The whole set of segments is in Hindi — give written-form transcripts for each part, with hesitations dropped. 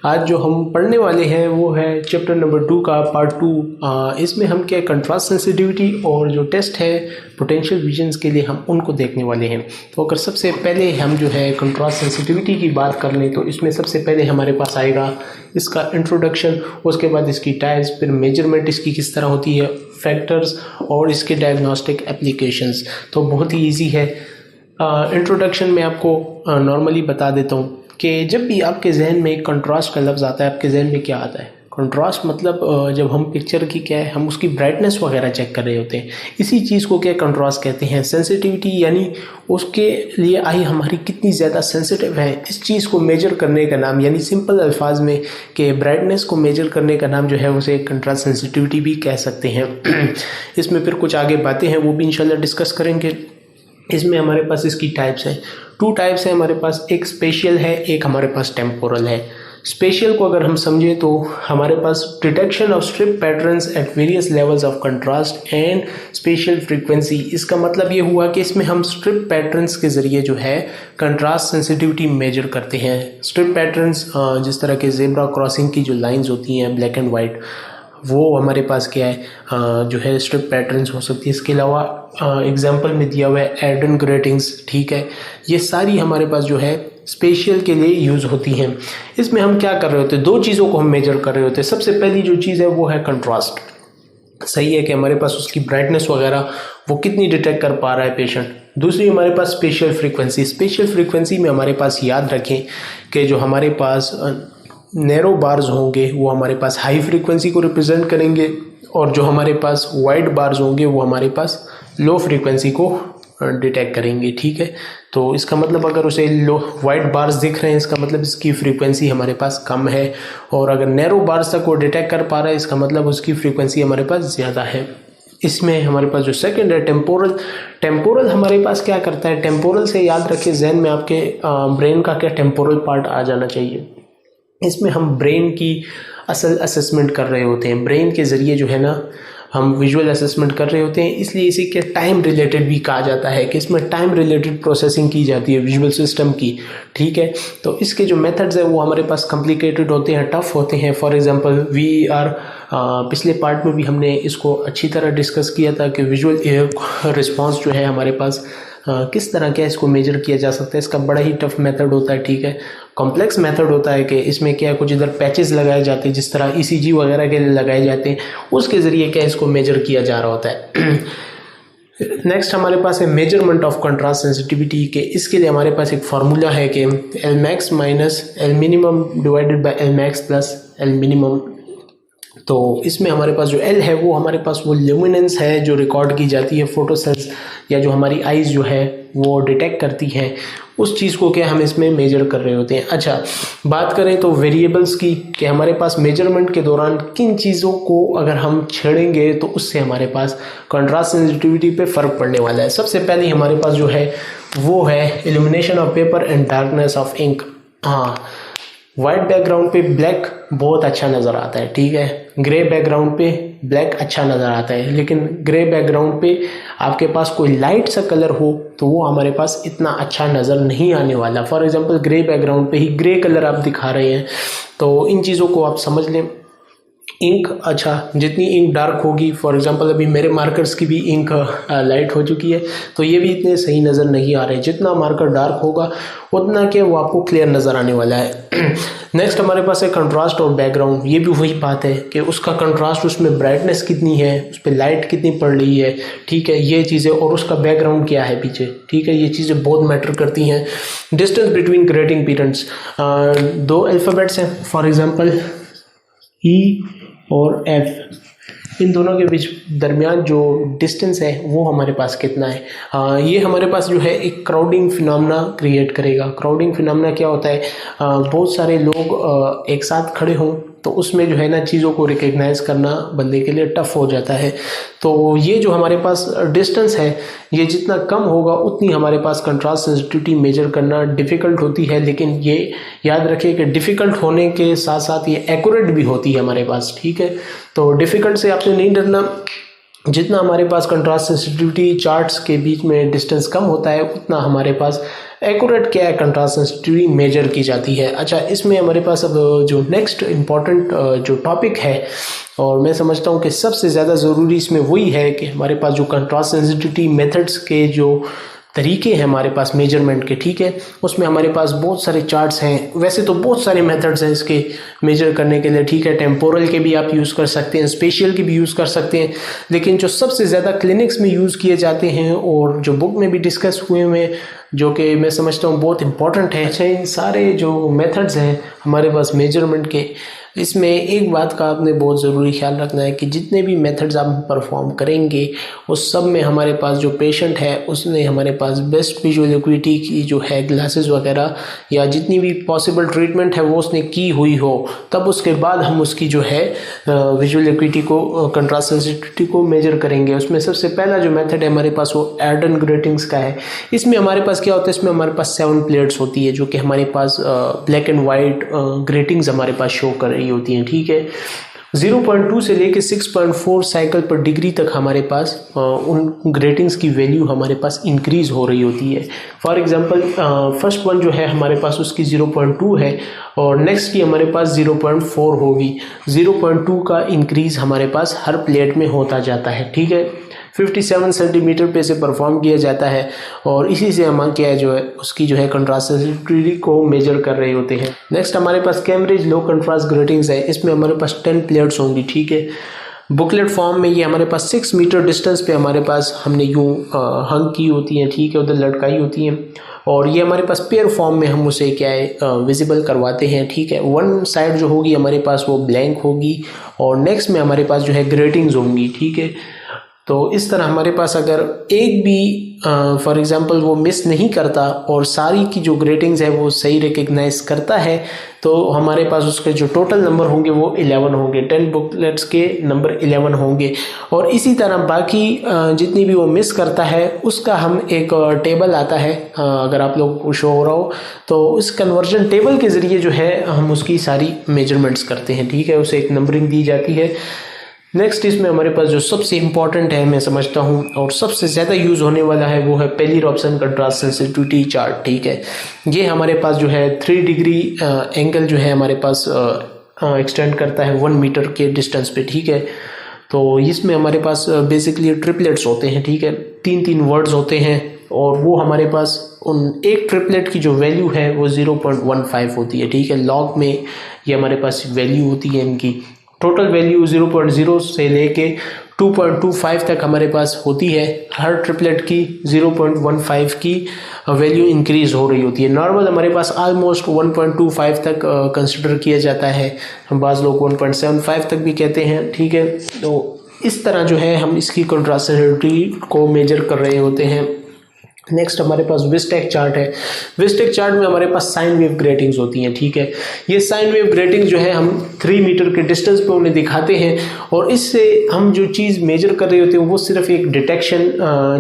आज जो हम पढ़ने वाले हैं वो है चैप्टर नंबर 2 का पार्ट 2। इसमें हम क्या कंट्रास्ट सेंसिटिविटी और जो टेस्ट है पोटेंशियल विजन्स के लिए हम उनको देखने वाले हैं। तो अगर सबसे पहले हम जो है कंट्रास्ट सेंसिटिविटी की बात कर लें तो इसमें सबसे पहले हमारे पास आएगा इसका इंट्रोडक्शन, उसके बाद इसकी टाइप्स, फिर मेजरमेंट इसकी किस तरह होती है, फैक्टर्स और इसके डायग्नोस्टिक एप्लीकेशंस। तो बहुत ही ईजी है। इंट्रोडक्शन में आपको नॉर्मली बता देता हूँ कि जब भी आपके जहन में कंट्रास्ट का लफ्ज़ आता है, आपके जहन में क्या आता है? कंट्रास्ट मतलब जब हम पिक्चर की क्या है, हम उसकी ब्राइटनेस वगैरह चेक कर रहे होते हैं, इसी चीज़ को क्या कंट्रास्ट कहते हैं। सेंसिटिविटी यानी उसके लिए आई हमारी कितनी ज़्यादा सेंसिटिव है, इस चीज़ को मेजर करने का नाम, यानी सिंपल अल्फाज में कि ब्राइटनेस को मेजर करने का नाम जो है उसे कंट्रास्ट सेंसिटिविटी भी कह सकते हैं। इसमें फिर कुछ आगे बातें हैं वो भी इंशाल्लाह डिस्कस करेंगे। इसमें हमारे पास इसकी टाइप्स हैं, 2 टाइप्स हैं हमारे पास, एक स्पेशियल है, एक हमारे पास टेम्पोरल है। स्पेशियल को अगर हम समझें तो हमारे पास detection of strip patterns at various levels of contrast and spatial frequency. इसका मतलब ये हुआ कि इसमें हम स्ट्रिप पैटर्न्स के ज़रिए जो है कंट्रास्ट सेंसिटिविटी मेजर करते हैं। स्ट्रिप पैटर्न्स जिस तरह के ज़ेब्रा क्रॉसिंग की जो लाइंस होती हैं ब्लैक एंड वाइट, वो हमारे पास क्या है जो है स्ट्रिप पैटर्न्स हो सकती है। इसके अलावा एग्जांपल में दिया हुआ है एडन ग्रेटिंग्स, ठीक है, ये सारी हमारे पास जो है स्पेशियल के लिए यूज़ होती हैं। इसमें हम क्या कर रहे होते हैं, 2 चीज़ों को हम मेजर कर रहे होते हैं। सबसे पहली जो चीज़ है वो है कंट्रास्ट। सही है कि हमारे पास उसकी ब्राइटनेस वगैरह वो कितनी डिटेक्ट कर पा रहा है पेशेंट। दूसरी हमारे पास स्पेशियल फ्रीक्वेंसी। स्पेशियल फ्रीक्वेंसी में हमारे पास याद रखें कि जो हमारे पास नैरो बार्स होंगे वो हमारे पास हाई फ्रीक्वेंसी को रिप्रेजेंट करेंगे और जो हमारे पास वाइड बार्स होंगे वो हमारे पास लो फ्रीक्वेंसी को डिटेक्ट करेंगे, ठीक है। तो इसका मतलब अगर उसे लो वाइड बार्स दिख रहे हैं इसका मतलब इसकी फ्रीक्वेंसी हमारे पास कम है, और अगर नैरो बार्स तक वो डिटेक्ट कर पा रहा है इसका मतलब उसकी फ्रीक्वेंसी हमारे पास ज़्यादा है। इसमें हमारे पास जो सेकंड है टेम्पोरल। टेम्पोरल हमारे पास क्या करता है, टेम्पोरल से याद रखिए जहन में आपके ब्रेन का क्या टेम्पोरल पार्ट आ जाना चाहिए। इसमें हम ब्रेन की असल असेसमेंट कर रहे होते हैं, ब्रेन के ज़रिए जो है ना हम विजुअल असेसमेंट कर रहे होते हैं, इसलिए इसे क्या टाइम रिलेटेड भी कहा जाता है कि इसमें टाइम रिलेटेड प्रोसेसिंग की जाती है विजुअल सिस्टम की, ठीक है। तो इसके जो मेथड्स हैं वो हमारे पास कॉम्प्लिकेटेड होते हैं, टफ होते हैं। फॉर एग्जांपल VER, पिछले पार्ट में भी हमने इसको अच्छी तरह डिस्कस किया था कि विजुअल रिस्पॉन्स जो है हमारे पास किस तरह क्या इसको मेजर किया जा सकता है। इसका बड़ा ही टफ मेथड होता है, ठीक है, कॉम्प्लेक्स मेथड होता है कि इसमें क्या कुछ इधर पैचेस लगाए जाते हैं जिस तरह ECG वगैरह के लिए लगाए जाते हैं, उसके ज़रिए क्या इसको मेजर किया जा रहा होता है। नेक्स्ट हमारे पास है मेजरमेंट ऑफ कंट्रास्ट सेंसिटिविटी के। इसके लिए हमारे पास एक फार्मूला है कि Lmax minus Lminimum divided by Lmax plus Lminimum। तो इसमें हमारे पास जो L है वो हमारे पास वो ल्यूमिनेंस है जो रिकॉर्ड की जाती है फोटो सेल्स या जो हमारी आइज़ जो है वो डिटेक्ट करती हैं, उस चीज़ को क्या हम इसमें मेजर कर रहे होते हैं। अच्छा, बात करें तो वेरिएबल्स की कि हमारे पास मेजरमेंट के दौरान किन चीज़ों को अगर हम छेड़ेंगे तो उससे हमारे पास कंट्रास्ट सेंसिटिविटी पे फ़र्क पड़ने वाला है। सबसे पहले हमारे पास जो है वो है illumination of paper and darkness of ink. हाँ, वाइट बैकग्राउंड पे ब्लैक बहुत अच्छा नज़र आता है, ठीक है, ग्रे बैकग्राउंड पे ब्लैक अच्छा नज़र आता है, लेकिन ग्रे बैकग्राउंड पे आपके पास कोई लाइट सा कलर हो तो वो हमारे पास इतना अच्छा नज़र नहीं आने वाला। फॉर एग्जांपल ग्रे बैकग्राउंड पे ही ग्रे कलर आप दिखा रहे हैं, तो इन चीज़ों को आप समझ लें। इंक, अच्छा, जितनी इंक डार्क होगी, फॉर एग्जांपल अभी मेरे मार्कर्स की भी इंक लाइट हो चुकी है तो ये भी इतने सही नज़र नहीं आ रहे। जितना मार्कर डार्क होगा उतना क्या वो आपको क्लियर नज़र आने वाला है। नेक्स्ट हमारे पास है कंट्रास्ट और बैकग्राउंड। ये भी वही बात है कि उसका कंट्रास्ट, उसमें ब्राइटनेस कितनी है, उस पर लाइट कितनी पड़ रही है, ठीक है, ये चीज़ें, और उसका बैकग्राउंड क्या है पीछे, ठीक है, ये चीज़ें बहुत मैटर करती हैं। Distance between grating periods, 2 alphabets हैं फॉर एग्जांपल E और F, इन दोनों के बीच दरमियान जो डिस्टेंस है वो हमारे पास कितना है। ये हमारे पास जो है एक क्राउडिंग फिनोमेना क्रिएट करेगा। क्राउडिंग फिनोमेना क्या होता है, बहुत सारे लोग एक साथ खड़े हों तो उसमें जो है ना चीज़ों को रिकग्नाइज करना बंदे के लिए टफ हो जाता है। तो ये जो हमारे पास डिस्टेंस है ये जितना कम होगा उतनी हमारे पास कंट्रास्ट सेंसिटिविटी मेजर करना डिफ़िकल्ट होती है, लेकिन ये याद रखिए कि डिफ़िकल्ट होने के साथ साथ ये एक्यूरेट भी होती है हमारे पास, ठीक है। तो डिफ़िकल्ट से आपने नहीं डरना, जितना हमारे पास कंट्रास्ट सेंसिटिविटी चार्ट्स के बीच में डिस्टेंस कम होता है उतना हमारे पास एक्यूरेट क्या है कंट्रास्ट सेंसिटिविटी मेजर की जाती है। अच्छा, इसमें हमारे पास अब जो नेक्स्ट इम्पॉर्टेंट जो टॉपिक है और मैं समझता हूँ कि सबसे ज़्यादा ज़रूरी इसमें वही है कि हमारे पास जो कंट्रास्ट सेंसिटिविटी मेथड्स के जो तरीके हैं हमारे पास मेजरमेंट के, ठीक है, उसमें हमारे पास बहुत सारे चार्ट्स हैं। वैसे तो बहुत सारे मेथड्स हैं इसके मेजर करने के लिए, ठीक है, टेम्पोरल के भी आप यूज़ कर सकते हैं, स्पेशियल के भी यूज़ कर सकते हैं, लेकिन जो सबसे ज़्यादा क्लिनिक्स में यूज़ किए जाते हैं और जो बुक में भी डिस्कस हुए हुए जो कि मैं समझता हूँ बहुत इंपॉर्टेंट है। अच्छा, इन सारे जो मेथड्स हैं हमारे पास मेजरमेंट के, इसमें एक बात का आपने बहुत ज़रूरी ख्याल रखना है कि जितने भी मेथड्स आप परफॉर्म करेंगे उस सब में हमारे पास जो पेशेंट है उसने हमारे पास बेस्ट विजुअल एक्यूटी की जो है ग्लासेस वगैरह या जितनी भी पॉसिबल ट्रीटमेंट है वो उसने की हुई हो, तब उसके बाद हम उसकी जो है विजुअल एक्यूटी को कंट्रास्ट सेंसिटिविटी को मेजर करेंगे। उसमें सबसे पहला जो मेथड है हमारे पास वो एर्डन ग्रेटिंग्स का है। इसमें हमारे पास क्या होता है, इसमें हमारे पास 7 प्लेट्स होती है जो कि हमारे पास ब्लैक एंड वाइट ग्रेटिंग्स हमारे पास शो कर रही होती हैं, ठीक है। 0.2 से लेके 6.4 साइकिल पर डिग्री तक हमारे पास उन ग्रेटिंग्स की वैल्यू हमारे पास इंक्रीज हो रही होती है। फॉर एग्जांपल फर्स्ट वन जो है हमारे पास उसकी 0.2 है और नेक्स्ट की हमारे पास 0.4 होगी। 0.2 का इंक्रीज हमारे पास हर प्लेट में होता जाता है, ठीक है। 57 सेंटीमीटर पे से परफॉर्म किया जाता है और इसी से हम क्या है जो है उसकी जो है कंट्रास्ट सेंसिटिविटी को मेजर कर रहे होते हैं। नेक्स्ट हमारे पास कैम्ब्रिज लो कंट्रास्ट ग्रेटिंग्स है। इसमें हमारे पास 10 प्लेट्स होंगी, ठीक है। बुकलेट फॉर्म में ये हमारे पास 6 मीटर डिस्टेंस पे हमारे पास हमने यूँ हंग की होती हैं, ठीक है, उधर लटकाई होती हैं और ये हमारे पास पेयर फॉर्म में हम उसे क्या है विजिबल करवाते हैं, ठीक है। वन साइड जो होगी हमारे पास वो ब्लैंक होगी और नेक्स्ट में हमारे पास जो है ग्रेटिंग्स होंगी, ठीक है। तो इस तरह हमारे पास अगर एक भी फॉर एग्जांपल वो मिस नहीं करता और सारी की जो ग्रेटिंग्स है वो सही रिकग्नाइज करता है तो हमारे पास उसके जो टोटल नंबर होंगे वो 11 होंगे। 10 बुकलेट्स के नंबर 11 होंगे और इसी तरह बाकी जितनी भी वो मिस करता है उसका हम एक टेबल आता है, अगर आप लोग को शो हो रहा हो तो उस कन्वर्जन टेबल के ज़रिए जो है हम उसकी सारी मेजरमेंट्स करते हैं, ठीक है, उसे एक नंबरिंग दी जाती है। नेक्स्ट इसमें हमारे पास जो सबसे इम्पॉर्टेंट है मैं समझता हूँ और सबसे ज़्यादा यूज़ होने वाला है वो है पेली-रॉबसन कंट्रास्ट सेंसिटिविटी चार्ट, ठीक है। ये हमारे पास जो है 3 डिग्री एंगल जो है हमारे पास एक्सटेंड करता है 1 मीटर के डिस्टेंस पे, ठीक है। तो इसमें हमारे पास बेसिकली ट्रिपलेट्स होते हैं, ठीक है, 3-3 वर्ड्स होते हैं और वो हमारे पास उन एक ट्रिपलेट की जो वैल्यू है वो 0.15 होती है, ठीक है। लॉग में ये हमारे पास वैल्यू होती है इनकी। टोटल वैल्यू 0.0 से लेके 2.25 तक हमारे पास होती है। हर ट्रिपलेट की 0.15 की वैल्यू इंक्रीज हो रही होती है। नॉर्मल हमारे पास ऑलमोस्ट 1.25 तक कंसिडर किया जाता है, हम बाज़ लोग 1.75 तक भी कहते हैं, ठीक है। तो इस तरह जो है हम इसकी कंट्रास्ट सेंसिटिविटी को मेजर कर रहे होते हैं। नेक्स्ट हमारे पास विस्टेक चार्ट है। विस्टेक चार्ट में हमारे पास साइन वेव ग्रेटिंग्स होती हैं, ठीक है। ये साइन वेव ग्रेटिंग्स जो है हम 3 मीटर के डिस्टेंस पे उन्हें दिखाते हैं और इससे हम जो चीज़ मेजर कर रहे होते हैं वो सिर्फ एक डिटेक्शन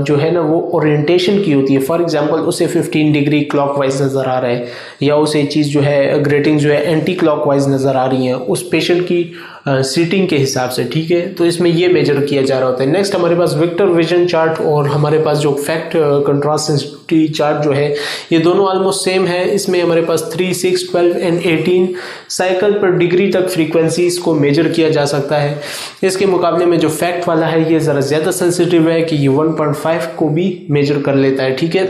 जो है ना वो ओरिएंटेशन की होती है। फॉर एग्जांपल उसे 15 डिग्री क्लॉकवाइज नज़र आ रहा है या उसे चीज़ जो है ग्रेटिंग जो है एंटी क्लॉकवाइज नज़र आ रही है उस पेशेंट की सीटिंग के हिसाब से, ठीक है। तो इसमें ये मेजर किया जा रहा होता है। नेक्स्ट हमारे पास विक्टर विजन चार्ट और हमारे पास जो फैक्ट कंट्रास्ट सेंसिटिविटी चार्ट जो है ये दोनों ऑलमोस्ट सेम है। इसमें हमारे पास 3, 6, 12 एंड 18 साइकिल पर डिग्री तक फ्रीक्वेंसीज को मेजर किया जा सकता है। इसके मुकाबले में जो फैक्ट वाला है ये ज़रा ज़्यादा सेंसिटिव है कि ये 1.5 को भी मेजर कर लेता है, ठीक है।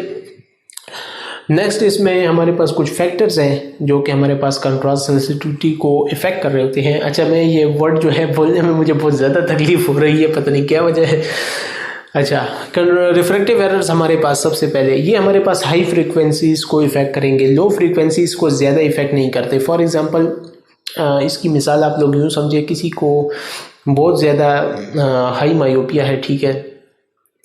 नेक्स्ट इसमें हमारे पास कुछ फैक्टर्स हैं जो कि हमारे पास कंट्रास्ट सेंसिटिविटी को इफेक्ट कर रहे होते हैं। अच्छा, मैं ये वर्ड जो है बोलने में मुझे बहुत ज़्यादा तकलीफ हो रही है, पता नहीं क्या वजह है। अच्छा, रिफ्रैक्टिव एरर्स हमारे पास सबसे पहले ये हमारे पास हाई फ्रीक्वेंसीज को इफेक्ट करेंगे, लो फ्रीक्वेंसीज को ज़्यादा इफेक्ट नहीं करते। फॉर एग्जांपल इसकी मिसाल आप लोग यूँ समझिए, किसी को बहुत ज़्यादा हाई मायोपिया है, ठीक है,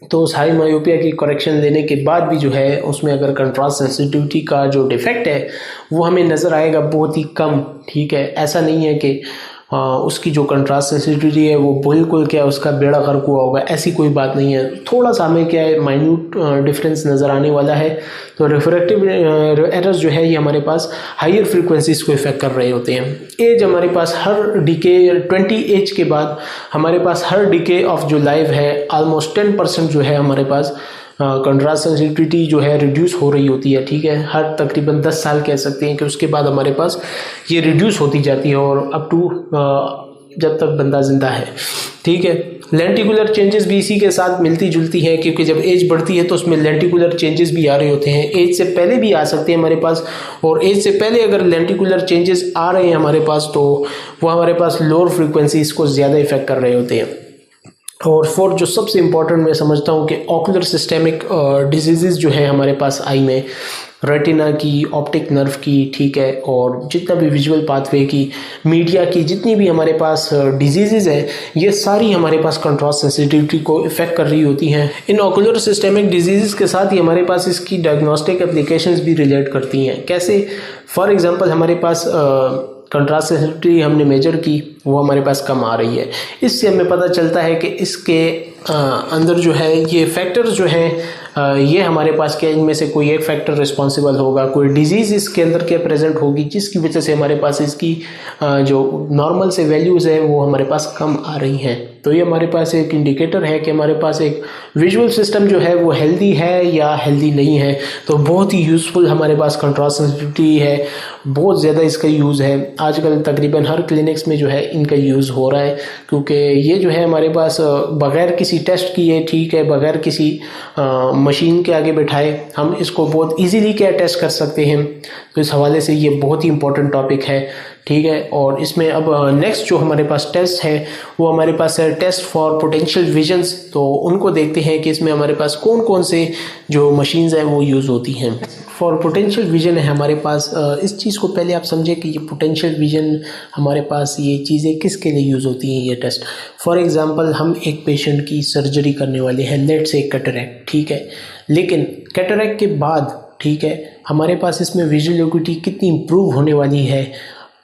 तो उस हाई मायोपिया की करेक्शन लेने के बाद भी जो है उसमें अगर कंट्रास्ट सेंसिटिविटी का जो डिफेक्ट है वो हमें नज़र आएगा बहुत ही कम, ठीक है। ऐसा नहीं है कि उसकी जो कंट्रास्ट सेंसिटिविटी है वो बिल्कुल क्या उसका बेड़ा गर्क हुआ होगा, ऐसी कोई बात नहीं है। थोड़ा सा हमें क्या है माइन्यूट डिफरेंस नज़र आने वाला है। तो रिफ्रैक्टिव एरर्स जो है ये हमारे पास हायर फ्रीक्वेंसीज को इफेक्ट कर रहे होते हैं। एज हमारे पास हर डिके 20 एज के बाद हमारे पास हर डिके ऑफ जो लाइफ है ऑलमोस्ट 10% जो है हमारे पास कंट्रास्ट सेंसिटिविटी जो है रिड्यूस हो रही होती है, ठीक है। हर तकरीबन 10 साल कह सकते हैं कि उसके बाद हमारे पास ये रिड्यूस होती जाती है और अप टू जब तक बंदा जिंदा है, ठीक है। लेंटिकुलर चेंजेस भी इसी के साथ मिलती जुलती हैं, क्योंकि जब एज बढ़ती है तो उसमें लेंटिकुलर चेंजेस भी आ रहे होते हैं। एज से पहले भी आ सकते हैं हमारे पास, और एज से पहले अगर लेंटिकुलर चेंजेस आ रहे हैं हमारे पास तो वो हमारे पास लोअर फ्रीक्वेंसीज को ज़्यादा इफेक्ट कर रहे होते हैं। और फोर्थ जो सबसे इम्पॉर्टेंट मैं समझता हूँ कि ऑकुलर सिस्टेमिक डिजीज़ जो है हमारे पास आई में, रेटिना की, ऑप्टिक नर्व की, ठीक है, और जितना भी विजुअल पाथवे की, मीडिया की, जितनी भी हमारे पास डिजीज़ हैं, ये सारी हमारे पास कंट्रास्ट सेंसिटिविटी को इफेक्ट कर रही होती हैं। इन ऑकुलर सिस्टेमिक डिजीज़ के साथ ही हमारे पास इसकी डायग्नोस्टिक एप्लीकेशंस भी रिलेट करती हैं। कैसे? फॉर एग्जांपल हमारे पास कंट्रास्ट सेंसिटिविटी हमने मेजर की, वो हमारे पास कम आ रही है। इससे हमें पता चलता है कि इसके अंदर जो है ये फैक्टर्स जो हैं ये हमारे पास क्या, इनमें से कोई एक फैक्टर रिस्पॉन्सिबल होगा, कोई डिजीज़ इसके अंदर क्या प्रेजेंट होगी जिसकी वजह से हमारे पास इसकी जो नॉर्मल से वैल्यूज़ हैं वो हमारे पास कम आ रही हैं। तो ये हमारे पास एक इंडिकेटर है कि हमारे पास एक विजुअल सिस्टम जो है वो हेल्दी है या हेल्दी नहीं है। तो बहुत ही यूज़फुल हमारे पास कंट्रास्ट सेंसिटिविटी है, बहुत ज़्यादा इसका यूज़ है। आजकल तकरीबन हर क्लिनिक्स में जो है इनका यूज़ हो रहा है, क्योंकि ये जो है हमारे पास बग़ैर किसी टेस्ट किए, ठीक है, बग़ैर किसी मशीन के आगे बैठाए हम इसको बहुत इजीली क्या टेस्ट कर सकते हैं। तो इस हवाले से ये बहुत ही इंपॉर्टेंट टॉपिक है, ठीक है। और इसमें अब नेक्स्ट जो हमारे पास टेस्ट है वो हमारे पास है टेस्ट फॉर पोटेंशियल विजन्स। तो उनको देखते हैं कि इसमें हमारे पास कौन कौन से जो मशीन्स हैं वो यूज़ होती हैं। फॉर पोटेंशियल विजन है हमारे पास, इस चीज़ को पहले आप समझें कि ये पोटेंशियल विजन हमारे पास ये चीज़ें किसके लिए यूज़ होती हैं, ये टेस्ट। फॉर एग्जांपल हम एक पेशेंट की सर्जरी करने वाले हैं, लेट्स से कैटरैक्ट, ठीक है, लेकिन कैटरैक्ट के बाद, ठीक है, हमारे पास इसमें विजुअल एक्यूटी कितनी इम्प्रूव होने वाली है,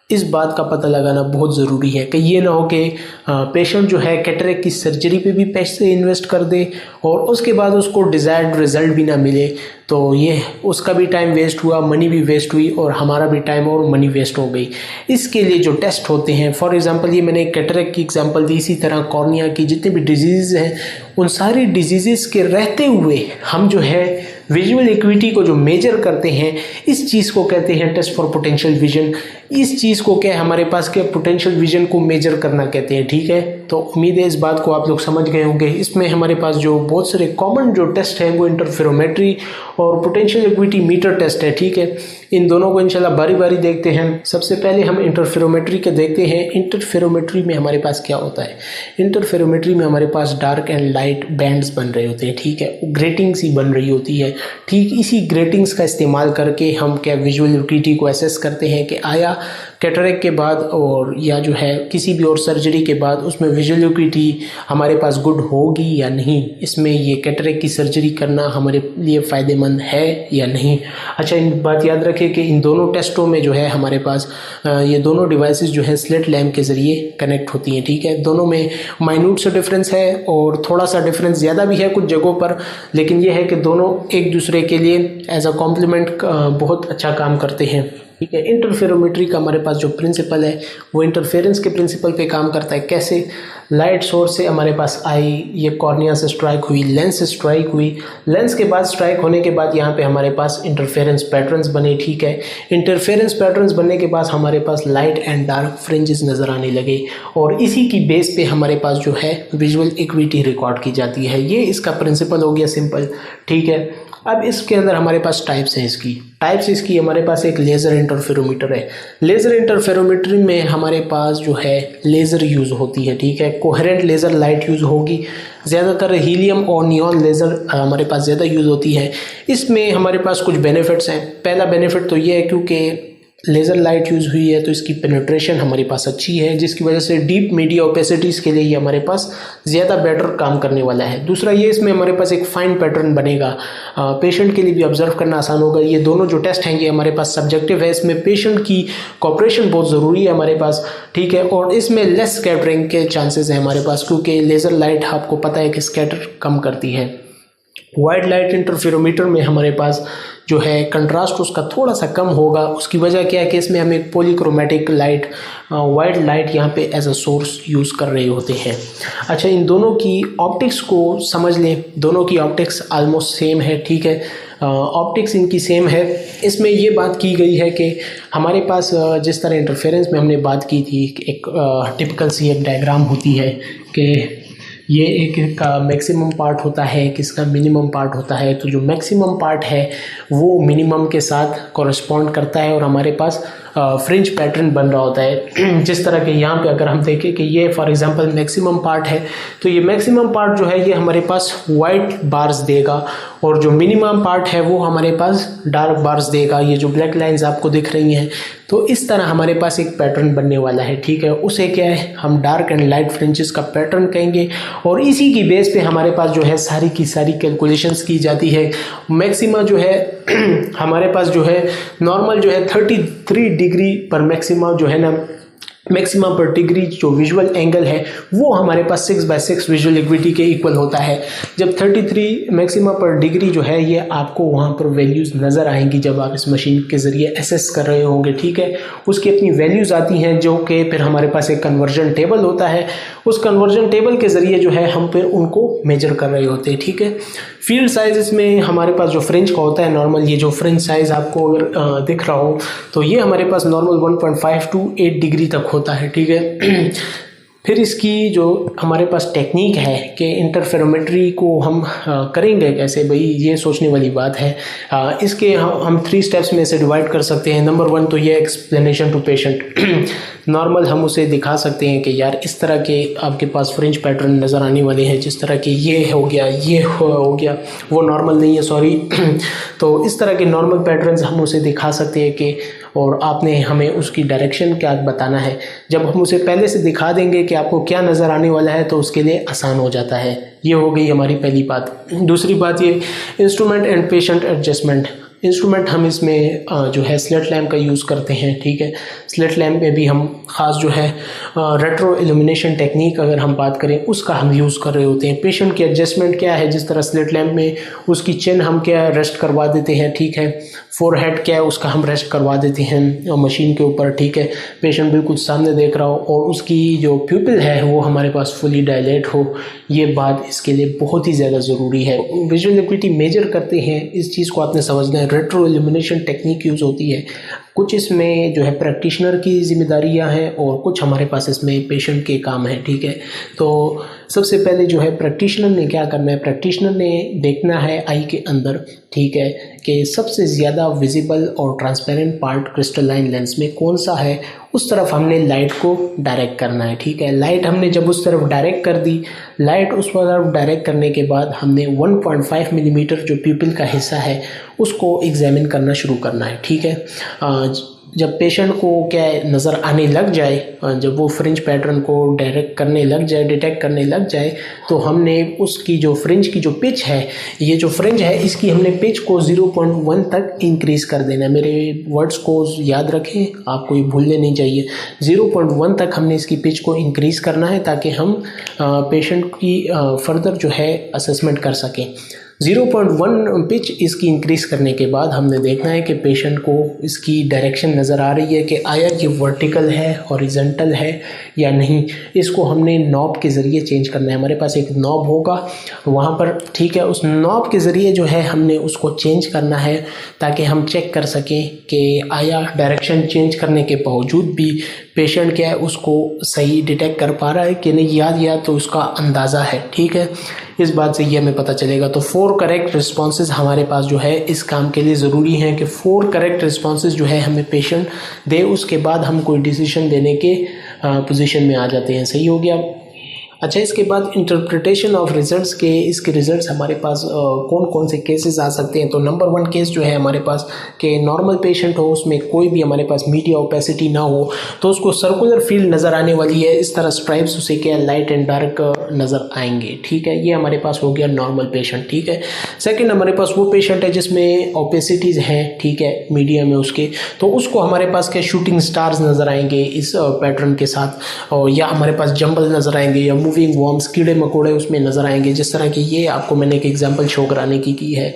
इस बात का पता लगाना बहुत ज़रूरी है कि ये ना हो कि पेशेंट जो है कैटरैक्ट की सर्जरी पे भी पैसे इन्वेस्ट कर दे और उसके बाद उसको डिज़ायर्ड रिज़ल्ट भी ना मिले, तो ये उसका भी टाइम वेस्ट हुआ, मनी भी वेस्ट हुई और हमारा भी टाइम और मनी वेस्ट हो गई। इसके लिए जो टेस्ट होते हैं, फॉर एग्जांपल ये मैंने कैटरैक्ट की एग्जांपल दी, इसी तरह कॉर्निया की जितने भी डिजीज़ हैं उन सारी डिजीज़ के रहते हुए हम जो है विजुअल एक्यूटी को जो मेजर करते हैं, इस चीज़ को कहते हैं टेस्ट फॉर पोटेंशियल विजन। इस चीज़ को क्या हमारे पास क्या पोटेंशियल विजन को मेजर करना कहते हैं, ठीक है। तो उम्मीद है इस बात को आप लोग समझ गए होंगे। इसमें हमारे पास जो बहुत सारे कॉमन जो टेस्ट हैं वो इंटरफेरोमेट्री और पोटेंशियल एक्यूटी मीटर टेस्ट है, ठीक है। इन दोनों को इंशाल्लाह बारी बारी देखते हैं। सबसे पहले हम इंटरफेरोमेट्री के देखते हैं। इंटरफेरोमेट्री में हमारे पास क्या होता है? इंटरफेरोमेट्री में हमारे पास डार्क एंड लाइट बैंड्स बन रहे होते हैं, ठीक है, ग्रेटिंग्स ही बन रही होती है। ठीक इसी ग्रेटिंग्स का इस्तेमाल करके हम क्या विजुअल एक्यूटी को एसेस करते हैं कि आया कैटरैक्ट के बाद और या जो है किसी भी और सर्जरी के बाद उसमें विजुअल एक्यूटी हमारे पास गुड होगी या नहीं, इसमें ये कैटरैक्ट की सर्जरी करना हमारे लिए फ़ायदेमंद है या नहीं। अच्छा, इन बात याद रखें कि इन दोनों टेस्टों में जो है हमारे पास ये दोनों डिवाइसेस जो है स्लिट लैम्प के ज़रिए कनेक्ट होती हैं, ठीक है। दोनों में माइन्यूट सा डिफरेंस है और थोड़ा सा डिफरेंस ज़्यादा भी है कुछ जगहों पर, लेकिन यह है कि दोनों एक दूसरे के लिए एज अ कॉम्प्लीमेंट बहुत अच्छा काम करते हैं, ठीक है। इंटरफेरोमेट्री का हमारे पास जो प्रिंसिपल है वो इंटरफेरेंस के प्रिंसिपल पे काम करता है। कैसे? लाइट सोर्स से हमारे पास आई, ये कॉर्निया से स्ट्राइक हुई, लेंस से स्ट्राइक हुई, लेंस के बाद स्ट्राइक होने के बाद यहाँ पे हमारे पास इंटरफेरेंस पैटर्न्स बने, ठीक है। इंटरफेरेंस पैटर्न्स बनने के बाद हमारे पास लाइट एंड डार्क फ्रिंजेस नज़र आने लगे और इसी की बेस पे हमारे पास जो है विजुअल एक्यूटी रिकॉर्ड की जाती है। ये इसका प्रिंसिपल हो गया सिंपल, ठीक है। अब इसके अंदर हमारे पास टाइप्स हैं इसकी हमारे पास एक लेज़र इंटरफेरोमीटर है। लेज़र इंटरफेरोमीटर में हमारे पास जो है लेज़र यूज़ होती है, ठीक है। कोहेरेंट लेज़र लाइट यूज़ होगी, ज़्यादातर हीलियम और नियॉन लेज़र हमारे पास ज़्यादा यूज़ होती है। इसमें हमारे पास कुछ बेनिफिट्स हैं। पहला बेनिफिट तो ये है क्योंकि लेज़र लाइट यूज़ हुई है तो इसकी पेनिट्रेशन हमारे पास अच्छी है, जिसकी वजह से डीप मीडिया ओपेसिटीज़ के लिए ये हमारे पास ज़्यादा बेटर काम करने वाला है। दूसरा ये इसमें हमारे पास एक फाइन पैटर्न बनेगा, पेशेंट के लिए भी ऑब्जर्व करना आसान होगा। ये दोनों जो टेस्ट हैं ये हमारे पास सब्जेक्टिव है, इसमें पेशेंट की कोऑपरेशन बहुत ज़रूरी है हमारे पास, ठीक है। और इसमें लेस स्कैटरिंग के चांसेस हैं हमारे पास, क्योंकि लेज़र लाइट आपको पता है कि स्कैटर कम करती है। वाइट लाइट इंटरफेरोमीटर में हमारे पास जो है कंट्रास्ट उसका थोड़ा सा कम होगा। उसकी वजह क्या है कि इसमें हम एक पॉलीक्रोमेटिक लाइट, वाइट लाइट यहाँ पे एज अ सोर्स यूज़ कर रहे होते हैं। अच्छा, इन दोनों की ऑप्टिक्स को समझ लें, दोनों की ऑप्टिक्स ऑलमोस्ट सेम है, ठीक है, ऑप्टिक्स इनकी सेम है। इसमें ये बात की गई है कि हमारे पास जिस तरह इंटरफेरेंस में हमने बात की थी, एक टिपिकल सी एक डायग्राम होती है कि ये एक का मैक्सिमम पार्ट होता है, किसका मिनिमम पार्ट होता है। तो जो मैक्सिमम पार्ट है वो मिनिमम के साथ कॉरस्पॉन्ड करता है और हमारे पास फ्रिंज पैटर्न बन रहा होता है। जिस तरह के यहाँ पे अगर हम देखें कि ये फॉर एग्जांपल मैक्सिमम पार्ट है, तो ये मैक्सिमम पार्ट जो है ये हमारे पास वाइट बार्स देगा और जो मिनिमम पार्ट है वो हमारे पास डार्क बार्स देगा। ये जो ब्लैक लाइंस आपको दिख रही हैं, तो इस तरह हमारे पास एक पैटर्न बनने वाला है, ठीक है। उसे क्या है, हम डार्क एंड लाइट फ्रिंजेस का पैटर्न कहेंगे और इसी की बेस पे हमारे पास जो है सारी की सारी कैलकुलेशंस की जाती है। मैक्सिमा जो है हमारे पास जो है नॉर्मल जो है 33 डिग्री पर मैक्सिमा जो है ना, मैक्सिमा पर डिग्री जो विजुअल एंगल है वो हमारे पास 6/6 विजुअल इक्विटी के इक्वल होता है। जब 33 मैक्सिमा पर डिग्री जो है ये आपको वहाँ पर वैल्यूज़ नज़र आएंगी जब आप इस मशीन के ज़रिए एसेस कर रहे होंगे, ठीक है। उसकी अपनी वैल्यूज़ आती हैं जो कि फिर हमारे पास एक कन्वर्जन टेबल होता है। उस कन्वर्जन टेबल के ज़रिए जो है हम फिर उनको मेजर कर रहे होते हैं, ठीक है। फील्ड साइज़ में हमारे पास जो फ्रिंज का होता है नॉर्मल, ये जो फ्रिंज साइज़ आपको अगर दिख रहा हो तो ये हमारे पास नॉर्मल 1.5 to 8 डिग्री तक होता है, ठीक है। फिर इसकी जो हमारे पास टेक्निक है कि इंटरफेरोमेट्री को हम करेंगे कैसे, भाई ये सोचने वाली बात है। इसके हम 3 स्टेप्स में से डिवाइड कर सकते हैं। नंबर 1 तो ये एक्सप्लेनेशन टू पेशेंट। नॉर्मल हम उसे दिखा सकते हैं कि यार इस तरह के आपके पास फ्रिंज पैटर्न नज़र आने वाले हैं, जिस तरह के ये हो गया, ये हो गया, वो नॉर्मल नहीं है, सॉरी। तो इस तरह के नॉर्मल पैटर्न्स हम उसे दिखा सकते हैं कि, और आपने हमें उसकी डायरेक्शन क्या बताना है। जब हम उसे पहले से दिखा देंगे कि आपको क्या नज़र आने वाला है तो उसके लिए आसान हो जाता है। ये हो गई हमारी पहली बात। दूसरी बात ये instrument and patient adjustment. Instrument हम इसमें जो है स्लिट लैम्प का यूज़ करते हैं, ठीक है। स्लिट लैम्प में भी हम ख़ास जो है रेट्रो इल्यूमिनेशन टेक्निक अगर हम बात करें उसका हम यूज़ कर रहे होते हैं। पेशेंट की एडजस्टमेंट क्या है, जिस तरह स्लिट लैम्प में उसकी चिन हम क्या रेस्ट करवा देते हैं, ठीक है। फोरहेड क्या है उसका हम रेस्ट करवा देते हैं मशीन के ऊपर, ठीक है। पेशेंट बिल्कुल सामने देख रहा हो और उसकी जो प्यूपिल है वो हमारे पास फुली डायलेट हो, ये बात इसके लिए बहुत ही ज़्यादा ज़रूरी है। विजुअल एक्टिविटी मेजर करते हैं, इस चीज़ को आपने समझना है। रेट्रो इल्यूमिनेशन टेक्निक यूज़ होती है, कुछ इसमें जो है प्रैक्टिशनर की जिम्मेदारियां हैं और कुछ हमारे पास इसमें पेशेंट के काम है, ठीक है। तो सबसे पहले जो है प्रैक्टिशनर ने क्या करना है, प्रैक्टिशनर ने देखना है आई के अंदर, ठीक है, कि सबसे ज़्यादा विजिबल और ट्रांसपेरेंट पार्ट क्रिस्टलाइन लेंस में कौन सा है, उस तरफ हमने लाइट को डायरेक्ट करना है, ठीक है। लाइट हमने जब उस तरफ डायरेक्ट कर दी, लाइट उस तरफ डायरेक्ट करने के बाद हमने 1.5 मिलीमीटर जो प्यूपिल का हिस्सा है उसको एग्जामिन करना शुरू करना है, ठीक है। जब पेशेंट को क्या नज़र आने लग जाए, जब वो फ्रिंज पैटर्न को डायरेक्ट करने लग जाए, डिटेक्ट करने लग जाए, तो हमने उसकी जो फ्रिंज की जो पिच है, ये जो फ्रिंज है इसकी हमने पिच को 0.1 तक इंक्रीज़ कर देना है। मेरे वर्ड्स को याद रखें, आपको ये भूलने नहीं चाहिए। 0.1 तक हमने इसकी पिच को इंक्रीज़ करना है ताकि हम पेशेंट की फर्दर जो है असेसमेंट कर सकें। 0.1 पिच इसकी इंक्रीज़ करने के बाद हमने देखना है कि पेशेंट को इसकी डायरेक्शन नज़र आ रही है कि आया कि वर्टिकल है, हॉरिजॉन्टल है या नहीं। इसको हमने नॉब के ज़रिए चेंज करना है। हमारे पास एक नॉब होगा वहाँ पर, ठीक है। उस नॉब के ज़रिए जो है हमने उसको चेंज करना है ताकि हम चेक कर सकें कि आया डायरेक्शन चेंज करने के बावजूद भी पेशेंट क्या है उसको सही डिटेक्ट कर पा रहा है कि नहीं, याद तो उसका अंदाज़ा है, ठीक है। इस बात से ये हमें पता चलेगा। तो 4 करेक्ट रिस्पॉन्सेज हमारे पास जो है इस काम के लिए ज़रूरी हैं कि 4 करेक्ट रिस्पॉन्सेज जो है हमें पेशेंट दे, उसके बाद हम कोई डिसीजन देने के पोजीशन में आ जाते हैं। सही हो गया। अच्छा, इसके बाद इंटरप्रिटेशन ऑफ रिजल्ट्स के, इसके रिजल्ट्स हमारे पास कौन कौन से केसेस आ सकते हैं। तो नंबर 1 केस जो है हमारे पास कि नॉर्मल पेशेंट हो, उसमें कोई भी हमारे पास मीडिया ओपेसिटी ना हो, तो उसको सर्कुलर फील्ड नज़र आने वाली है, इस तरह स्ट्राइप्स उसे क्या लाइट एंड डार्क नज़र आएंगे, ठीक है। ये हमारे पास हो गया नॉर्मल पेशेंट, ठीक है। सेकेंड हमारे पास वो पेशेंट है जिसमें ओपेसिटीज़ हैं, ठीक है, मीडिया में उसके, तो उसको हमारे पास क्या शूटिंग स्टार्स नज़र आएंगे इस पैटर्न के साथ, और या हमारे पास जंबल नज़र आएंगे या मूविंग वॉर्म्स, कीड़े मकोड़े उसमें नज़र आएंगे, जिस तरह की ये आपको मैंने एक एग्जांपल शो कराने की है।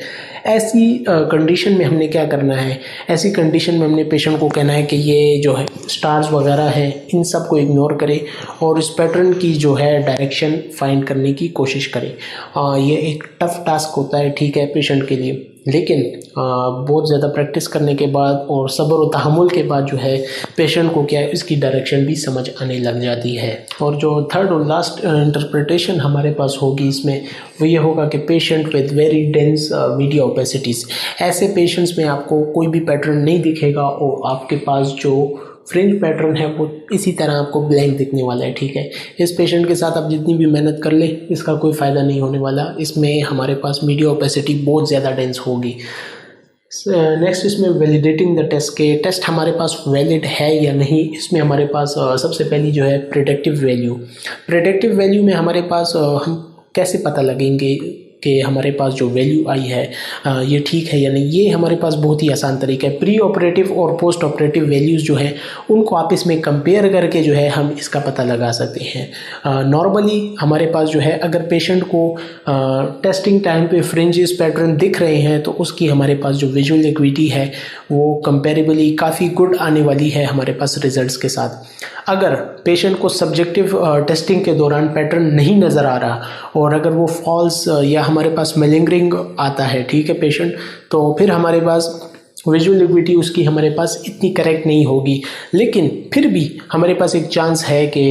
ऐसी कंडीशन में हमने क्या करना है, ऐसी कंडीशन में हमने पेशेंट को कहना है कि ये जो है स्टार्स वगैरह है इन सब को इग्नोर करे और इस पैटर्न की जो है डायरेक्शन फाइंड करने की कोशिश करें। ये एक टफ़ टास्क होता है, ठीक है, पेशेंट के लिए, लेकिन बहुत ज़्यादा प्रैक्टिस करने के बाद और सब्र और तहम्मुल के बाद जो है पेशेंट को क्या है इसकी डायरेक्शन भी समझ आने लग जाती है। और जो थर्ड और लास्ट इंटरप्रिटेशन हमारे पास होगी इसमें वो ये होगा कि patient with very dense media opacities, ऐसे पेशेंट्स में आपको कोई भी पैटर्न नहीं दिखेगा और आपके पास जो फ्रिंज पैटर्न है वो इसी तरह आपको ब्लैंक दिखने वाला है, ठीक है। इस पेशेंट के साथ आप जितनी भी मेहनत कर ले इसका कोई फ़ायदा नहीं होने वाला, इसमें हमारे पास मीडिया ओपेसिटी बहुत ज़्यादा डेंस होगी। नेक्स्ट इसमें वैलिडेटिंग द टेस्ट, के टेस्ट हमारे पास वैलिड है या नहीं, इसमें हमारे पास सबसे पहली जो है प्रेडिक्टिव वैल्यू में हमारे पास हम कैसे पता लगेंगे कि हमारे पास जो वैल्यू आई है ये ठीक है या नहीं। ये हमारे पास बहुत ही आसान तरीका है, प्री ऑपरेटिव और पोस्ट ऑपरेटिव वैल्यूज़ जो है उनको आपस में कंपेयर करके जो है हम इसका पता लगा सकते हैं। नॉर्मली हमारे पास जो है अगर पेशेंट को टेस्टिंग टाइम पे फ्रिंजेस पैटर्न दिख रहे हैं तो उसकी हमारे पास जो विजुअल एक्विटी है वो कंपेरेबली काफ़ी गुड आने वाली है हमारे पास रिजल्ट्स के साथ। अगर पेशेंट को सब्जेक्टिव टेस्टिंग के दौरान पैटर्न नहीं नज़र आ रहा और अगर वो फॉल्स या हमारे पास मेलिंगरिंग आता है, ठीक है पेशेंट, तो फिर हमारे पास विजुअल एक्विटी उसकी हमारे पास इतनी करेक्ट नहीं होगी, लेकिन फिर भी हमारे पास एक चांस है कि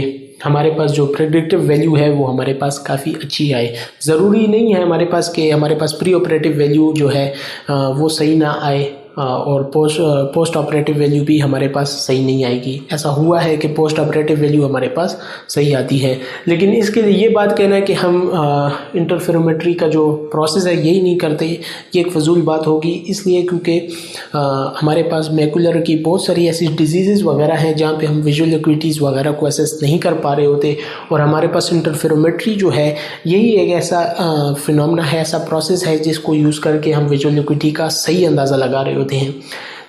हमारे पास जो प्रेडिक्टिव वैल्यू है वो हमारे पास काफ़ी अच्छी आए। ज़रूरी नहीं है हमारे पास कि हमारे पास प्री ऑपरेटिव वैल्यू जो है वो सही ना आए और पोस्ट ऑपरेटिव वैल्यू भी हमारे पास सही नहीं आएगी। ऐसा हुआ है कि पोस्ट ऑपरेटिव वैल्यू हमारे पास सही आती है, लेकिन इसके लिए ये बात कहना है कि हम इंटरफेरोमेट्री का जो प्रोसेस है यही नहीं करते, ये एक फजूल बात होगी। इसलिए क्योंकि हमारे पास मैकुलर की बहुत सारी ऐसी डिजीज़ वगैरह हैं जहाँ पे हम विजुअल एक्विटीज़ वगैरह को असेस नहीं कर पा रहे होते और हमारे पास इंटरफेरोमेट्री जो है यही एक ऐसा फिनोमेना है, ऐसा प्रोसेस है जिसको यूज़ करके हम विजुअल एक्विटी का सही अंदाज़ा लगा रहे होते हैं।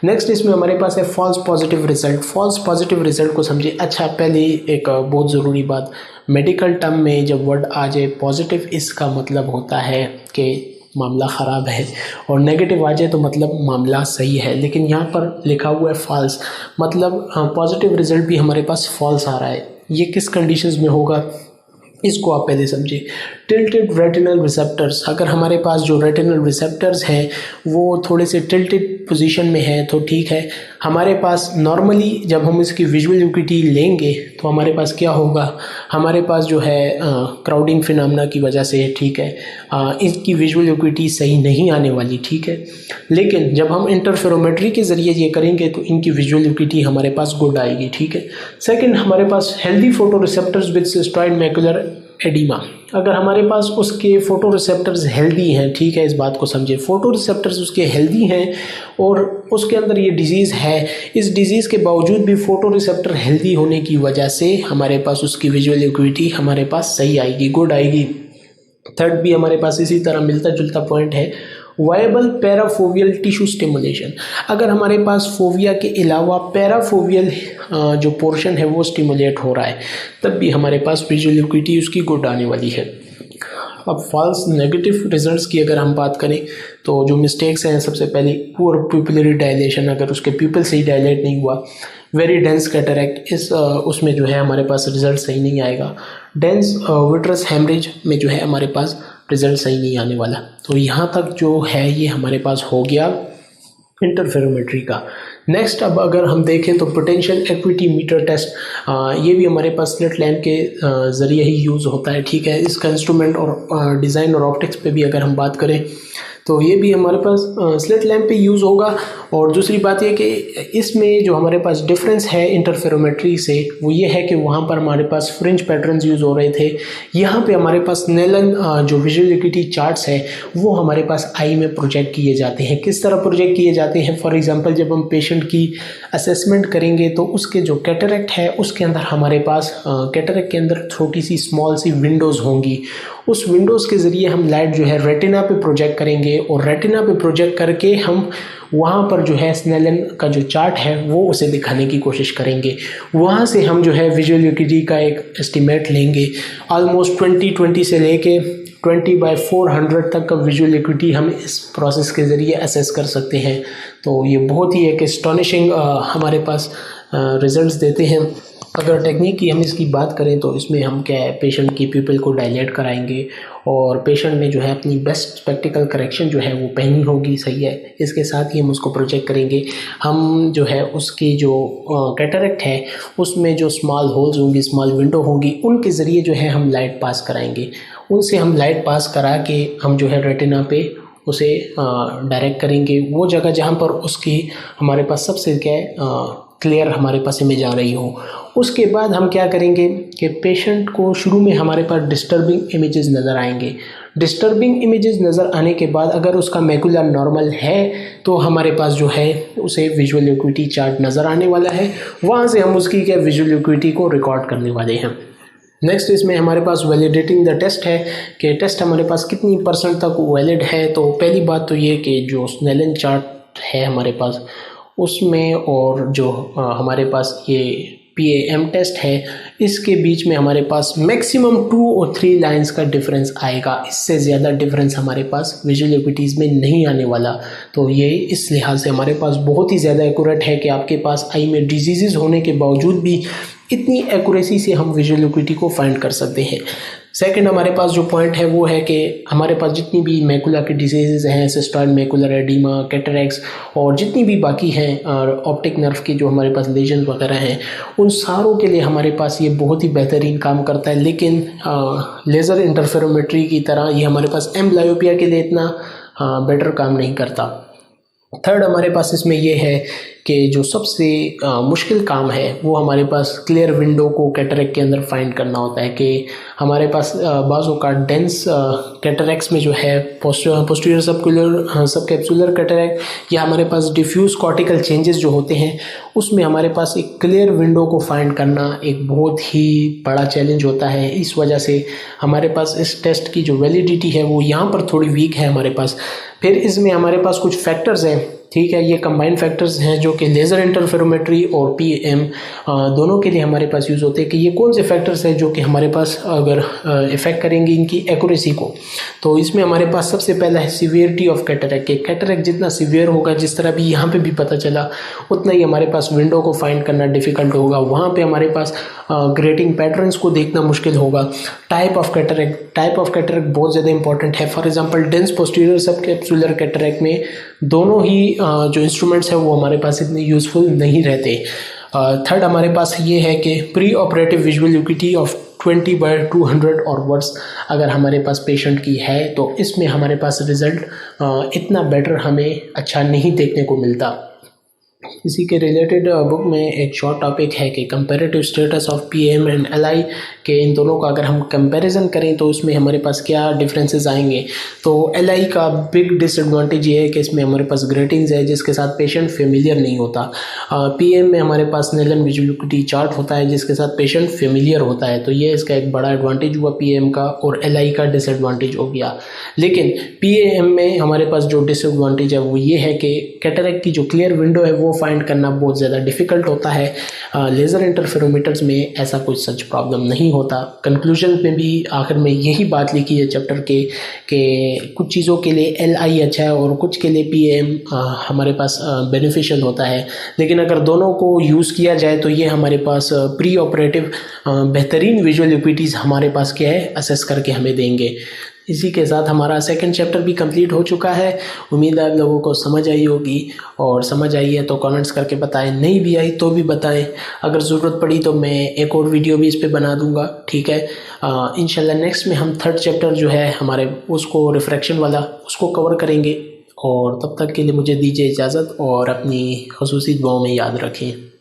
नेक्स्ट इसमें हमारे पास है false positive result. False positive result को समझिए। अच्छा, पहले एक बहुत ज़रूरी बात, मेडिकल टर्म में जब वर्ड आ जाए पॉजिटिव, इसका मतलब होता है कि मामला ख़राब है और नेगेटिव आ जाए तो मतलब मामला सही है, लेकिन यहाँ पर लिखा हुआ है फॉल्स, मतलब पॉजिटिव रिजल्ट भी हमारे पास फॉल्स आ रहा है। ये किस कंडीशंस में होगा इसको आप पहले समझिए। टिल्टेड रेटिनल रिसेप्टर्स, अगर हमारे पास जो रेटिनल रिसेप्टर्स हैं वो थोड़े से टिल्टेड पोजीशन में है तो ठीक है। हमारे पास नॉर्मली जब हम इसकी विजुअल एक्विटी लेंगे तो हमारे पास क्या होगा, हमारे पास जो है क्राउडिंग फिनोमेना की वजह से, ठीक है, इसकी विजुअल एक्विटी सही नहीं आने वाली, ठीक है। लेकिन जब हम इंटरफेरोमेट्री के ज़रिए ये करेंगे तो इनकी विजुअल एक्विटी हमारे पास गुड आएगी, ठीक है। सेकंड, हमारे पास healthy photoreceptors with cystoid macular oedema, अगर हमारे पास उसके फोटो रिसेप्टर्स हेल्दी हैं, ठीक है, इस बात को समझे, फोटो रिसेप्टर्स उसके हेल्दी हैं और उसके अंदर ये डिज़ीज़ है, इस डिज़ीज़ के बावजूद भी फोटो रिसेप्टर हेल्दी होने की वजह से हमारे पास उसकी विजुअल एक्विटी हमारे पास सही आएगी, गुड आएगी। थर्ड भी हमारे पास इसी तरह मिलता जुलता पॉइंट है, वायबल पैराफोवियल टिश्यू स्टिमुलेशन, अगर हमारे पास फोविया के अलावा पैराफोवियल जो पोर्शन है वो स्टिमुलेट हो रहा है तब भी हमारे पास विजुअल एक्विटी उसकी गुड आने वाली है। अब फॉल्स नेगेटिव रिजल्ट्स की अगर हम बात करें तो जो मिस्टेक्स हैं, सबसे पहले पुअर प्यूपिलरी डायलेशन, अगर उसके प्यूपिल से ही डायलेट नहीं हुआ, वेरी डेंस कैटरैक्ट, इस उसमें जो है हमारे पास रिजल्ट सही नहीं आएगा। डेंस विट्रस हेमरेज में जो है हमारे पास रिजल्ट सही नहीं आने वाला। तो यहाँ तक जो है ये हमारे पास हो गया इंटरफेरोमेट्री का। नेक्स्ट अब अगर हम देखें तो पोटेंशियल एक्विटी मीटर टेस्ट, ये भी हमारे पास स्लिट लैम्प के ज़रिए ही यूज़ होता है, ठीक है। इसका इंस्ट्रूमेंट और डिज़ाइन और ऑप्टिक्स पे भी अगर हम बात करें तो ये भी हमारे पास स्लिट लैम्प पे यूज़ होगा। और दूसरी बात ये कि इसमें जो हमारे पास डिफरेंस है इंटरफेरोमेट्री से वो ये है कि वहाँ पर हमारे पास फ्रिंज पैटर्न्स यूज़ हो रहे थे, यहाँ पे हमारे पास नेलन जो विजुअल एक्विटी चार्ट्स है वो हमारे पास आई में प्रोजेक्ट किए जाते हैं। किस तरह प्रोजेक्ट किए जाते हैं, फॉर एग्जांपल जब हम पेशेंट की असेसमेंट करेंगे तो उसके जो कैटरैक्ट है उसके अंदर हमारे पास कैटरैक्ट के अंदर छोटी सी स्मॉल सी विंडोज़ होंगी उस विंडोज़ के ज़रिए हम लाइट जो है रेटिना पे प्रोजेक्ट करेंगे और रेटिना पे प्रोजेक्ट करके हम वहाँ पर जो है स्नेलन का जो चार्ट है वो उसे दिखाने की कोशिश करेंगे। वहाँ से हम जो है विजुअल एक्यूटी का एक एस्टिमेट लेंगे। ऑलमोस्ट 2020 से लेके 20/400 तक का विजुअल एक्यूटी हम इस प्रोसेस के ज़रिए असेस कर सकते हैं। तो ये बहुत ही एक एस्टोनिशिंग हमारे पास रिजल्ट्स देते हैं। अगर टेक्निक की हम इसकी बात करें तो इसमें हम क्या है, पेशेंट की प्यूपिल को डायलेट कराएंगे और पेशेंट ने जो है अपनी बेस्ट स्पेक्टिकल करेक्शन जो है वो पहनी होगी, सही है। इसके साथ ही हम उसको प्रोजेक्ट करेंगे। हम जो है उसकी जो कैटरेक्ट है उसमें जो स्मॉल होल्स होंगी, स्मॉल विंडो होंगी, उनके ज़रिए जो है हम लाइट पास कराएंगे। उनसे हम लाइट पास करा के हम जो है रेटिना पे उसे डायरेक्ट करेंगे वो जगह जहाँ पर उसकी हमारे पास सबसे क्या है क्लियर हमारे पास इमेज आ रही हो। उसके बाद हम क्या करेंगे कि पेशेंट को शुरू में हमारे पास डिस्टर्बिंग इमेजेस नज़र आएंगे। डिस्टर्बिंग इमेजेस नज़र आने के बाद अगर उसका मैकुला नॉर्मल है तो हमारे पास जो है उसे विजुअल एक्यूटी चार्ट नज़र आने वाला है। वहाँ से हम उसकी क्या विजुअल एक्यूटी को रिकॉर्ड करने वाले हैं। नेक्स्ट इसमें हमारे पास वैलिडेटिंग द टेस्ट है कि टेस्ट हमारे पास कितनी % तक वैलिड है। तो पहली बात तो ये कि जो स्नेलन चार्ट है हमारे पास उसमें और जो हमारे पास ये PAM टेस्ट है इसके बीच में हमारे पास मैक्सिमम 2 और 3 लाइंस का डिफरेंस आएगा। इससे ज़्यादा डिफरेंस हमारे पास विजुअल एक्यूटीज़ में नहीं आने वाला। तो ये इस लिहाज से हमारे पास बहुत ही ज़्यादा एक्यूरेट है कि आपके पास आई में डिजीज़ होने के बावजूद भी इतनी एक्यूरेसी से हम विजुअल एक्यूटी को फाइंड कर सकते हैं। सेकंड हमारे पास जो पॉइंट है वो है कि हमारे पास जितनी भी मैकुला की डिजीज़ हैं, सिस्टॉइड मैकुलर एडिमा, कैटरैक्ट्स और जितनी भी बाकी हैं और ऑप्टिक नर्व की जो हमारे पास लेजन वगैरह हैं, उन सारों के लिए हमारे पास ये बहुत ही बेहतरीन काम करता है। लेकिन लेज़र इंटरफेरोमेट्री की तरह ये हमारे पास एम्ब्लायोपिया के लिए इतना बेटर काम नहीं करता। थर्ड हमारे पास इसमें ये है कि जो सबसे मुश्किल काम है वो हमारे पास क्लियर विंडो को कैटरेक्ट के अंदर फाइंड करना होता है कि हमारे पास बाज़ों का डेंस कैटरेक्ट्स में जो है पोस्टीरियर सबकैप्सुलर कैटरेक्ट या हमारे पास डिफ्यूज कॉर्टिकल चेंजेस जो होते हैं उसमें हमारे पास एक क्लियर विंडो को फाइंड करना एक बहुत ही बड़ा चैलेंज होता है। इस वजह से हमारे पास इस टेस्ट की जो वैलिडिटी है वो यहाँ पर थोड़ी वीक है हमारे पास। फिर इसमें हमारे पास कुछ फैक्टर्स हैं, ठीक है, ये कंबाइंड फैक्टर्स हैं जो कि लेज़र इंटरफेरोमेट्री और PAM दोनों के लिए हमारे पास यूज़ होते हैं कि ये कौन से फैक्टर्स हैं जो कि हमारे पास अगर इफ़ेक्ट करेंगे इनकी एक्यूरेसी को। तो इसमें हमारे पास सबसे पहला है सीवियरिटी ऑफ कैटरेक्ट। कैटरेक्ट जितना सीवियर होगा, जिस तरह भी यहाँ पे भी पता चला, उतना ही हमारे पास विंडो को फाइंड करना डिफ़िकल्ट होगा। वहाँ पे हमारे पास ग्रेटिंग पैटर्न्स को देखना मुश्किल होगा। टाइप ऑफ कैटरेक्ट बहुत ज़्यादा इंपॉर्टेंट है। For example dense posterior subcapsular cataract में दोनों ही जो इंस्ट्रूमेंट्स हैं वो हमारे पास इतने यूज़फुल नहीं रहते। थर्ड हमारे पास ये है कि pre operative visual acuity of 20/200 और वर्ड्स अगर हमारे पास पेशेंट की है तो इसमें हमारे पास रिज़ल्ट इतना बेटर हमें अच्छा नहीं देखने को मिलता। इसी के रिलेटेड बुक में एक शॉर्ट टॉपिक है कि comparative status of PAM and LI के इन दोनों का अगर हम कंपैरिजन करें तो उसमें हमारे पास क्या डिफरेंसेस आएंगे। तो LI का बिग डिसएडवांटेज ये है कि इसमें हमारे पास ग्रेटिंग्स है जिसके साथ पेशेंट फेमिलियर नहीं होता। PAM में हमारे पास स्नेलन विजुअल एक्यूटी चार्ट होता है जिसके साथ पेशेंट फेमिलियर होता है। तो ये इसका एक बड़ा एडवांटेज हुआ PAM का, और LI का डिसएडवांटेज हो गया। लेकिन PAM में हमारे पास जो डिसएडवांटेज है वो ये है कि कैटरेक्ट की जो क्लियर विंडो है वो फाइंड करना बहुत ज़्यादा डिफ़िकल्ट होता है। लेज़र इंटरफेरोमीटर्स में ऐसा कुछ सच प्रॉब्लम नहीं होता। कंक्लूजन में भी आखिर में यही बात लिखी है चैप्टर के कि कुछ चीज़ों के लिए LI अच्छा है और कुछ के लिए PAM हमारे पास बेनिफिशियल होता है। लेकिन अगर दोनों को यूज़ किया जाए तो ये हमारे पास प्री ऑपरेटिव बेहतरीन विजुअल एक्यूटीज़ हमारे पास क्या है असेस करके हमें देंगे। इसी के साथ हमारा सेकंड चैप्टर भी कंप्लीट हो चुका है। उम्मीद है आप लोगों को समझ आई होगी, और समझ आई है तो कमेंट्स करके बताएं, नहीं भी आई तो भी बताएं। अगर ज़रूरत पड़ी तो मैं एक और वीडियो भी इस पे बना दूंगा, ठीक है। इंशाल्लाह नेक्स्ट में हम थर्ड चैप्टर जो है हमारे उसको रिफ्रैक्शन वाला उसको कवर करेंगे। और तब तक के लिए मुझे दीजिए इजाज़त और अपनी ख़ुसूसी दुआओं में याद रखें।